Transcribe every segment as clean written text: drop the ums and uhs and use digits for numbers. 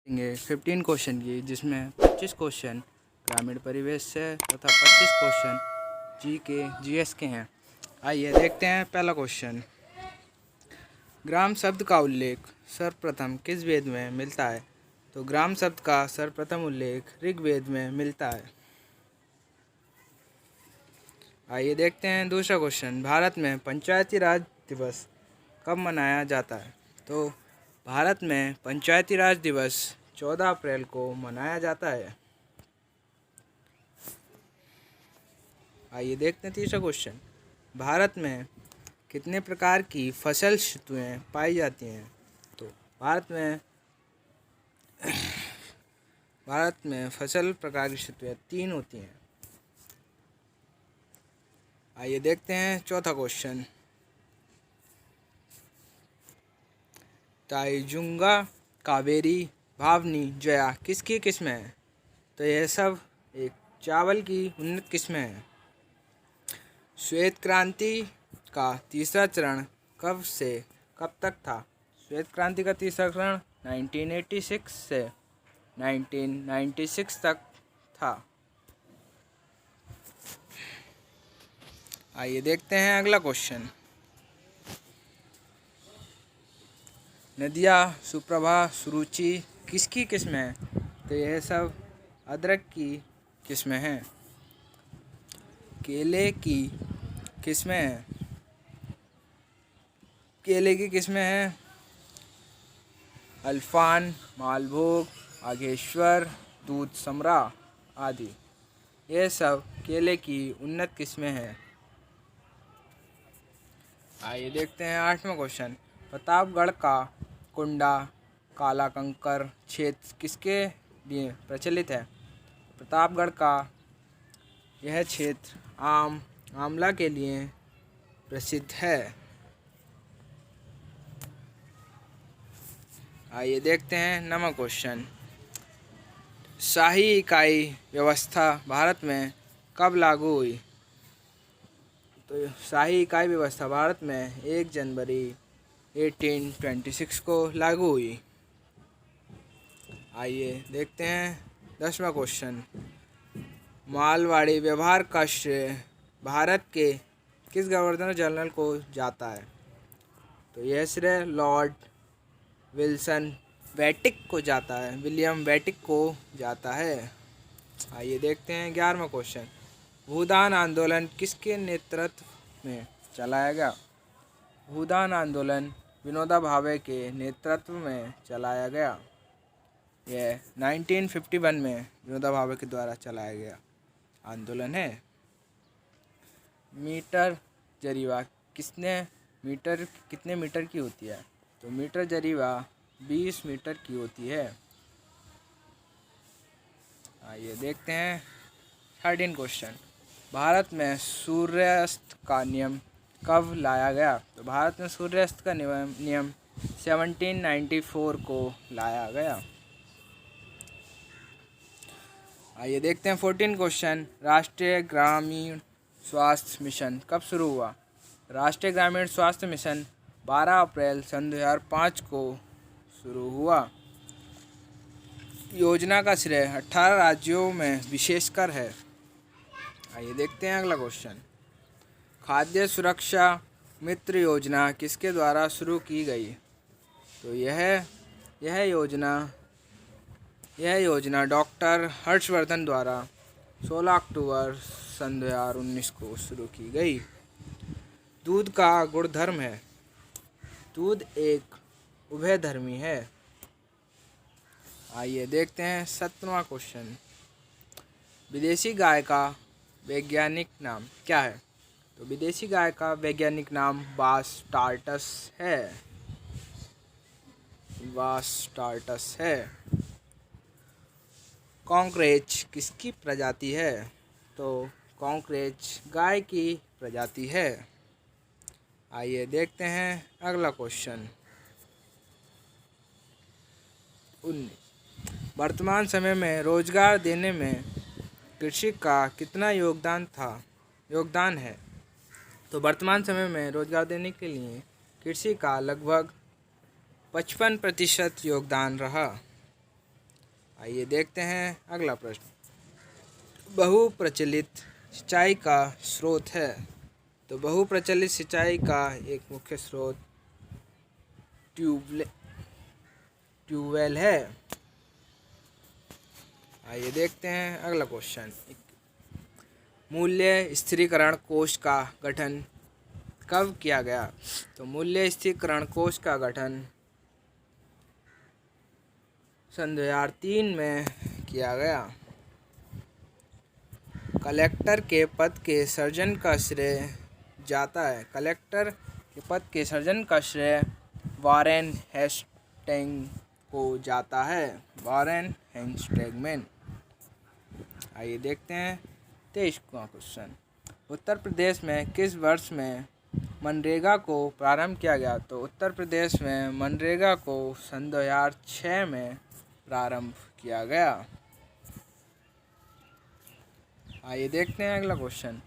देंगे 15 क्वेश्चन की, जिसमें 25 क्वेश्चन ग्रामीण परिवेश से तथा 25 क्वेश्चन जीएस के हैं। आइए देखते हैं पहला क्वेश्चन। ग्राम शब्द का उल्लेख सर्वप्रथम किस वेद में मिलता है? तो ग्राम शब्द का सर्वप्रथम उल्लेख ऋग्वेद में मिलता है। आइए देखते हैं दूसरा क्वेश्चन। भारत में पंचायती राज दिवस कब मनाया जाता है? तो भारत में पंचायती राज दिवस 14 अप्रैल को मनाया जाता है। आइए देखते हैं तीसरा क्वेश्चन। भारत में कितने प्रकार की फसल ऋतुएं पाई जाती हैं? तो भारत में फसल प्रकार की ऋतुएं 3 होती हैं। आइए देखते हैं चौथा क्वेश्चन। ताईजुंगा, कावेरी, भावनी, जया किसकी किस्में हैं? तो यह सब एक चावल की उन्नत किस्में हैं। श्वेत क्रांति का तीसरा चरण कब से कब तक था? श्वेत क्रांति का तीसरा चरण 1986 से 1996 तक था। आइए देखते हैं अगला क्वेश्चन। नदिया, सुप्रभा, सुरुचि किसकी किस्में हैं? तो यह सब अदरक की किस्में हैं। केले की किस्में हैं। केले की किस्में हैं अल्फान, मालभोग, आगेश्वर, दूध समरा आदि। ये सब केले की उन्नत किस्में हैं। आइए देखते हैं आठवां क्वेश्चन। प्रतापगढ़ का कुंडा काला कंकर क्षेत्र किसके लिए प्रचलित है? प्रतापगढ़ का यह क्षेत्र आंवला के लिए प्रसिद्ध है। आइए देखते हैं नवा क्वेश्चन। शाही इकाई व्यवस्था भारत में कब लागू हुई? तो शाही इकाई व्यवस्था भारत में 1 जनवरी 1826 को लागू हुई। आइए देखते हैं 10वां क्वेश्चन। मालवाड़ी व्यवहार का श्रेय भारत के किस गवर्नर जनरल को जाता है? तो यह श्रेय लॉर्ड विल्सन वेटिक को जाता है, विलियम वेटिक को जाता है। आइए देखते हैं 11वां क्वेश्चन। भूदान आंदोलन किसके नेतृत्व में चलाया गया? भूदान आंदोलन विनोबा भावे के नेतृत्व में चलाया गया। यह 1951 में विनोबा भावे के द्वारा चलाया गया आंदोलन है। मीटर जरीवा कितने मीटर की होती है? तो मीटर जरीवा 20 मीटर की होती है। आइए देखते हैं 13 क्वेश्चन। भारत में सूर्यास्त का नियम कब लाया गया? तो भारत में सूर्यास्त का नियम 1794 को लाया गया। आइए देखते हैं 14 क्वेश्चन। राष्ट्रीय ग्रामीण स्वास्थ्य मिशन कब शुरू हुआ? राष्ट्रीय ग्रामीण स्वास्थ्य मिशन 12 अप्रैल सन 2005 को शुरू हुआ। योजना का श्रेय 18 राज्यों में विशेषकर है। आइए देखते हैं अगला क्वेश्चन। खाद्य सुरक्षा मित्र योजना किसके द्वारा शुरू की गई? तो यह योजना डॉक्टर हर्षवर्धन द्वारा 16 अक्टूबर सन 2019 को शुरू की गई। दूध का गुणधर्म है। दूध एक उभयधर्मी है। आइए देखते हैं 17वां क्वेश्चन। विदेशी गाय का वैज्ञानिक नाम क्या है? तो विदेशी गाय का वैज्ञानिक नाम बास टार्टस है। कॉकरेच किसकी प्रजाति है? तो कॉकरेच गाय की प्रजाति है। आइए देखते हैं अगला क्वेश्चन। 19 वर्तमान समय में रोजगार देने में कृषि का कितना योगदान है? तो वर्तमान समय में रोजगार देने के लिए कृषि का लगभग 55% योगदान रहा। आइए देखते हैं अगला प्रश्न। बहुप्रचलित सिंचाई का स्रोत है। तो बहुप्रचलित सिंचाई का एक मुख्य स्रोत ट्यूबवेल है। आइए देखते हैं अगला क्वेश्चन। मूल्य स्थिरीकरण कोष का गठन कब किया गया? तो मूल्य स्थिरीकरण कोष का गठन सन 2003 में किया गया। कलेक्टर के पद के सृजन का श्रेय जाता है। कलेक्टर के पद के सृजन का श्रेय वॉरेन हेस्टिंग्स को जाता है। Warren Hastings. आइए देखते हैं 23वां क्वेश्चन। उत्तर प्रदेश में किस वर्ष में मनरेगा को प्रारंभ किया गया? तो उत्तर प्रदेश में मनरेगा को सन 2006 में प्रारंभ किया गया। आइए देखते हैं अगला क्वेश्चन।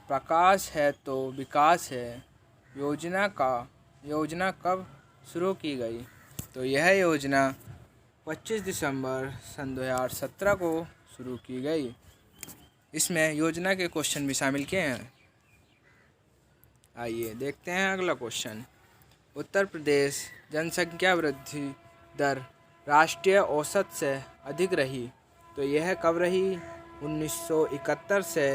प्रकाश है तो विकास है योजना कब शुरू की गई? तो यह योजना 25 दिसंबर सन 2017 को शुरू की गई। इसमें योजना के क्वेश्चन भी शामिल किए हैं। आइए देखते हैं अगला क्वेश्चन। उत्तर प्रदेश जनसंख्या वृद्धि दर राष्ट्रीय औसत से अधिक रही। तो यह कब रही? 1971 से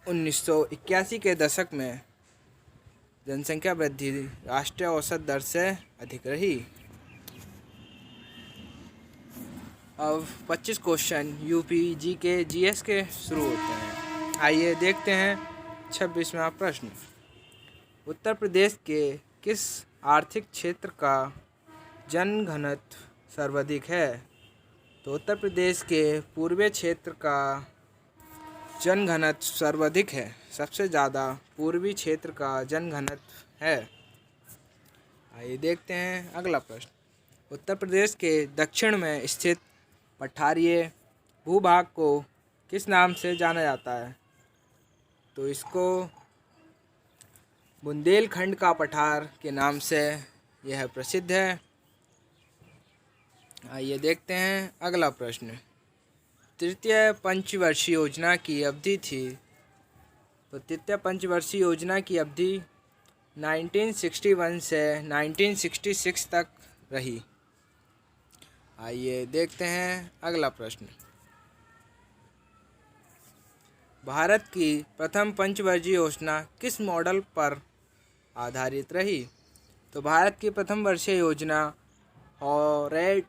1981 के दशक में जनसंख्या वृद्धि राष्ट्रीय औसत दर से अधिक रही। अब 25 क्वेश्चन यूपी जीके जीएस के शुरू होते हैं। आइए देखते हैं 26वां प्रश्न। उत्तर प्रदेश के किस आर्थिक क्षेत्र का जनघनत्व सर्वाधिक है? तो उत्तर प्रदेश के पूर्वी क्षेत्र का जनघनत्व सर्वाधिक है। सबसे ज़्यादा पूर्वी क्षेत्र का जनघनत्व है। आइए देखते हैं अगला प्रश्न। उत्तर प्रदेश के दक्षिण में स्थित पठारीय भूभाग को किस नाम से जाना जाता है? तो इसको बुंदेलखंड का पठार के नाम से यह प्रसिद्ध है। आइए देखते हैं अगला प्रश्न। तृतीय पंचवर्षीय योजना की अवधि थी। तो तृतीय पंचवर्षीय योजना की अवधि 1961 से 1966 तक रही। आइए देखते हैं अगला प्रश्न। भारत की प्रथम पंचवर्षीय योजना किस मॉडल पर आधारित रही? तो भारत की प्रथम वर्षीय योजना हॉरेट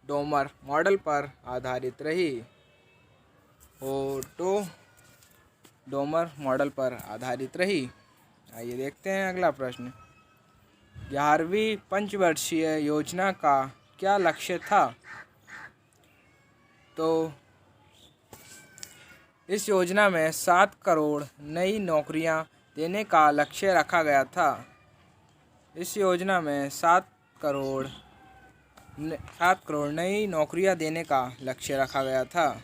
डोमर मॉडल पर आधारित रही। ओटो डोमर मॉडल पर आधारित रही। आइए देखते हैं अगला प्रश्न। 11वीं पंचवर्षीय योजना का क्या लक्ष्य था? तो इस योजना में 7 करोड़ नई नौकरियां देने का लक्ष्य रखा गया था। इस योजना में 7 करोड़ नई नौकरियां देने का लक्ष्य रखा गया था।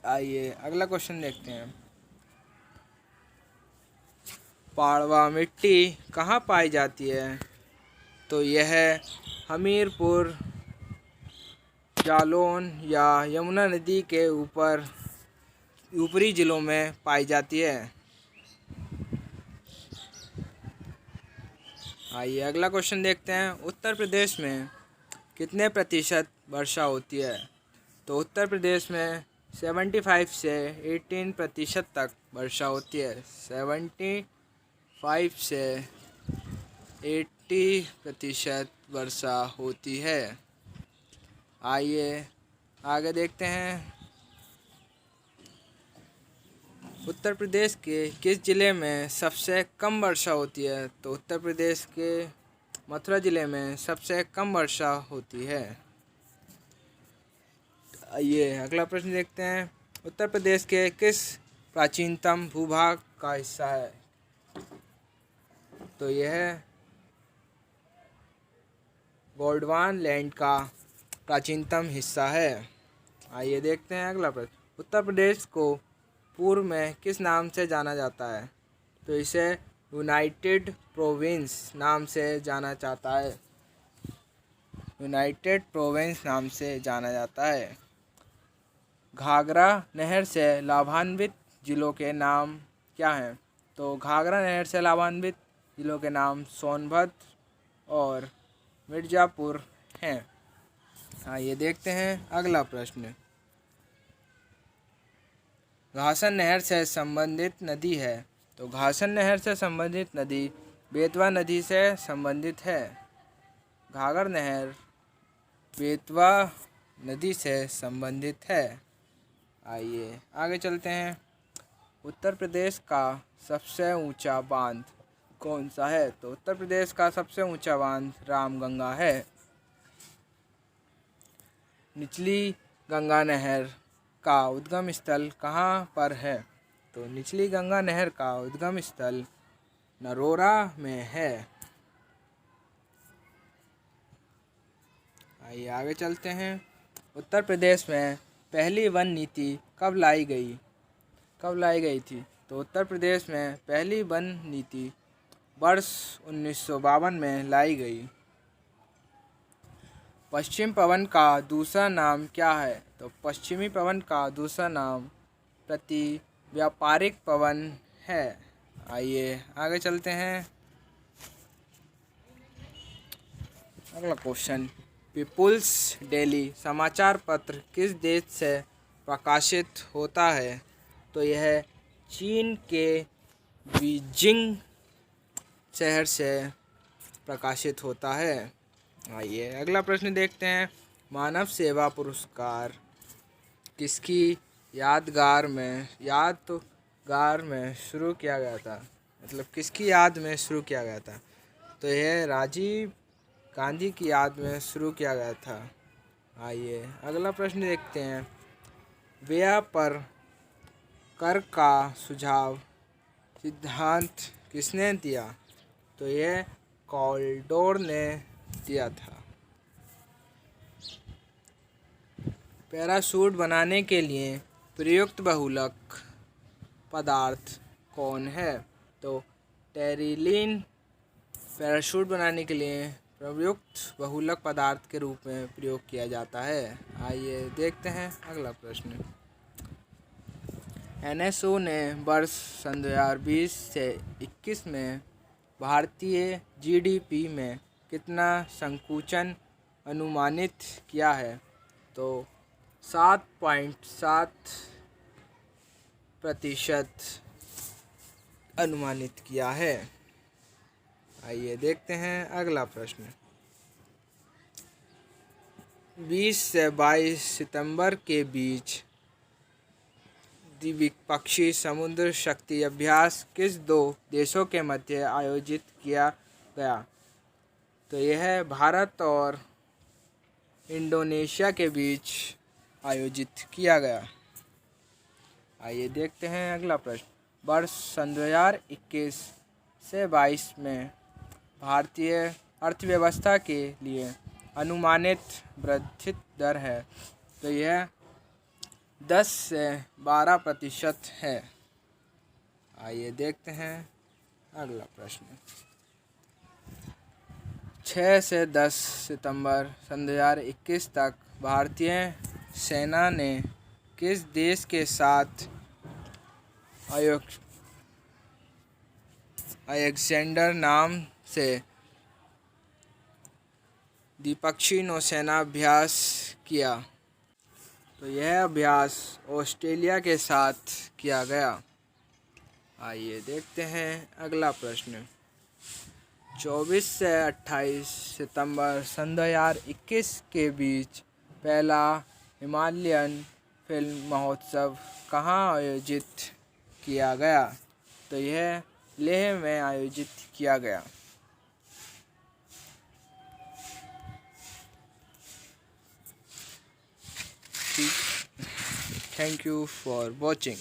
आइए अगला क्वेश्चन देखते हैं। पाड़वा मिट्टी कहाँ पाई जाती है? तो यह हमीरपुर, जालौन या यमुना नदी के ऊपरी जिलों में पाई जाती है। आइए अगला क्वेश्चन देखते हैं। उत्तर प्रदेश में कितने प्रतिशत वर्षा होती है? तो उत्तर प्रदेश में 75 से 18% तक वर्षा होती है। 75 से 80% वर्षा होती है। आइए आगे देखते हैं। उत्तर प्रदेश के किस ज़िले में सबसे कम वर्षा होती है? तो उत्तर प्रदेश के मथुरा ज़िले में सबसे कम वर्षा होती है। आइए अगला प्रश्न देखते हैं। उत्तर प्रदेश के किस प्राचीनतम भूभाग का हिस्सा है? तो यह गोंडवाना लैंड का प्राचीनतम हिस्सा है। आइए देखते हैं अगला प्रश्न। उत्तर प्रदेश को पूर्व में किस नाम से जाना जाता है? तो इसे यूनाइटेड प्रोविंस नाम से जाना जाता है। यूनाइटेड प्रोविंस नाम से जाना जाता है। घाघरा नहर से लाभान्वित जिलों के नाम क्या हैं? तो घाघरा नहर से लाभान्वित जिलों के नाम सोनभद्र और मिर्ज़ापुर हैं। आइए देखते हैं अगला प्रश्न। घासन नहर से संबंधित नदी है। तो घासन नहर से संबंधित नदी बेतवा नदी से संबंधित है। घाघर नहर बेतवा नदी से संबंधित है। आइए आगे चलते हैं। उत्तर प्रदेश का सबसे ऊंचा बांध कौन सा है? तो उत्तर प्रदेश का सबसे ऊंचा बांध रामगंगा है। निचली गंगा नहर का उद्गम स्थल कहाँ पर है? तो निचली गंगा नहर का उद्गम स्थल नरोरा में है। आइए आगे चलते हैं। उत्तर प्रदेश में पहली वन नीति कब लाई गई थी? तो उत्तर प्रदेश में पहली वन नीति वर्ष 1952 में लाई गई। पश्चिम पवन का दूसरा नाम क्या है? तो पश्चिमी पवन का दूसरा नाम प्रति व्यापारिक पवन है। आइए आगे चलते हैं। अगला क्वेश्चन। पीपुल्स डेली समाचार पत्र किस देश से प्रकाशित होता है? तो यह चीन के बीजिंग शहर से प्रकाशित होता है। आइए अगला प्रश्न देखते हैं। मानव सेवा पुरस्कार किसकी यादगार में शुरू किया गया था? मतलब किसकी याद में शुरू किया गया था? तो यह राजीव गांधी की याद में शुरू किया गया था। आइए अगला प्रश्न देखते हैं। व्यय पर कर का सुझाव सिद्धांत किसने दिया? तो यह कॉल्डोर ने दिया था। पैराशूट बनाने के लिए प्रयुक्त बहुलक पदार्थ कौन है? तो टेरिलीन पैराशूट बनाने के लिए प्रयुक्त बहुलक पदार्थ के रूप में प्रयोग किया जाता है। आइए देखते हैं अगला प्रश्न। NSO ने वर्ष 2020 से 21 में भारतीय GDP में कितना संकुचन अनुमानित किया है? तो 7.7% अनुमानित किया है। आइए देखते हैं अगला प्रश्न। 20 से 22 सितंबर के बीच द्विपक्षीय समुद्र शक्ति अभ्यास किस दो देशों के मध्य आयोजित किया गया? तो यह भारत और इंडोनेशिया के बीच आयोजित किया गया। आइए देखते हैं अगला प्रश्न। वर्ष 2021 से 22 में भारतीय अर्थव्यवस्था के लिए अनुमानित वृद्धि दर है। तो यह 10 से 12% है। आइए देखते हैं अगला प्रश्न। 6 से 10 सितंबर 2021 तक भारतीय सेना ने किस देश के साथ अलेक्जेंडर नाम से द्विपक्षीय नौसेना अभ्यास किया? तो यह अभ्यास ऑस्ट्रेलिया के साथ किया गया। आइए देखते हैं अगला प्रश्न। 24 से 28 सितंबर 2021 के बीच पहला हिमालयन फिल्म महोत्सव कहाँ आयोजित किया गया? तो यह लेह में आयोजित किया गया। Thank you for watching.